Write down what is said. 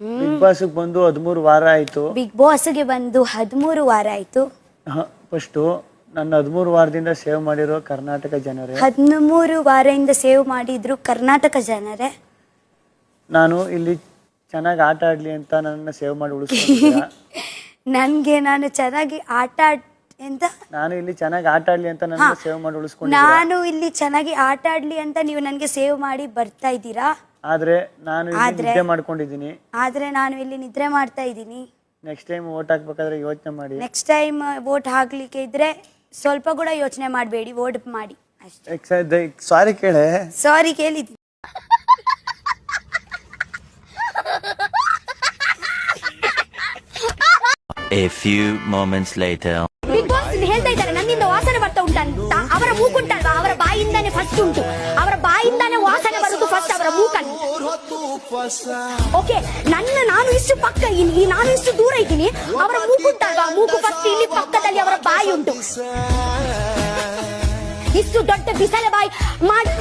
Big boss ಬಂದು 13 ವಾರ ಆಯ್ತು. ಬಿಗ್ ಬಾಸ್ಗೆ ಬಂದು 13 ವಾರ ಆಯ್ತು. ಫಸ್ಟ್ ನನ್ನ 13 ವಾರದಿಂದ ಸೇವ್ ಮಾಡಿರೋ ಕರ್ನಾಟಕ ಜನರೇ, 13 ವಾರದಿಂದ ಸೇವ್ ಮಾಡಿದ್ರು ಕರ್ನಾಟಕ ಜನರೇ. ನಾನು ಇಲ್ಲಿ ಚೆನ್ನಾಗಿ ಆಟ ಆಡ್ಲಿ ಅಂತ ನನ್ನ ಸೇವ್ ಮಾಡಿ ಉಳಿಸ್ಕೊಂಡಿದ್ದೀರಾ. ನಾನು ಚೆನ್ನಾಗಿ ನಾನು ಇಲ್ಲಿ ಚೆನ್ನಾಗಿ ಆಟ ಆಡ್ಲಿ ಅಂತ ನನ್ನ ಸೇವ್ ಮಾಡಿ ಉಳಿಸ್ಕೊಂಡಿದ್ದೀರಾ. ನಾನು ಇಲ್ಲಿ ಚೆನ್ನಾಗಿ ಆಟ ಆಡ್ಲಿ ಅಂತ ನೀವು ನನಗೆ ಸೇವ್ ಮಾಡಿ ಬರ್ತಾ ಇದ್ದೀರಾ. ಆದ್ರೆ ನಾನು ನಿದ್ದೆ ಮಾಡ್ಕೊಂಡಿದ್ದೀನಿ. ಆದ್ರೆ ನಾನು ಇಲ್ಲಿ ನಿದ್ರೆ ಮಾಡ್ತಾ ಇದ್ದೀನಿ. ನೆಕ್ಸ್ಟ್ ಟೈಮ್ ವೋಟ್ ಹಾಕ್ಬೇಕಾದ್ರೆ ಯೋಚನೆ ಮಾಡಿ. ನೆಕ್ಸ್ಟ್ ಟೈಮ್ ವೋಟ್ ಹಾಕ್ಲಿಕ್ಕೆ ಇದ್ರೆ ಸ್ವಲ್ಪ ಕೂಡ ಯೋಚನೆ ಮಾಡಬೇಡಿ, ವೋಟ್ ಮಾಡಿ ಅಷ್ಟೇ. ಸಾರಿ ಕೇಳೆ. ಸಾರಿ ಕೇಳಿದ್ದೀನಿ. A few moments later. Big boss ಹೇಳ್ತಾ ಇದ್ದಾರೆ ನನ್ನಿಂದ ವಾಸನೆ ಬರ್ತಾ ಉಂಟಂತ. ಅವರ ಮೂಕುಂಟಲ್ವಾ, ಅವರ ಬಾಯಿಂದಾನೆ ಫಸ್ಟ್ ಉಂಟು. ಅವರ ಬಾಯಿಂದಾನೆ ವಾಸನೆ ಬರುದು ಫಸ್ಟ್ ಅವರ ಮೂಕಲ್ಲಿ. ಓಕೆ, ನಾನು ಇಷ್ಟು ಪಕ್ಕ, ನಾನು ಇಷ್ಟು ದೂರ ಇದ್ದೀನಿ. ಅವರ ಮೂಕುಂಟಲ್ವಾ, ಮೂಕು ಫಸ್ಟ್ ಇಲ್ಲಿ ಪಕ್ಕದಲ್ಲಿ ಅವರ ಬಾಯಿ ಉಂಟು. ಇಷ್ಟು ದೊಡ್ಡ ಬಿಸಲ ಬಾಯಿ ಮಾಡಿ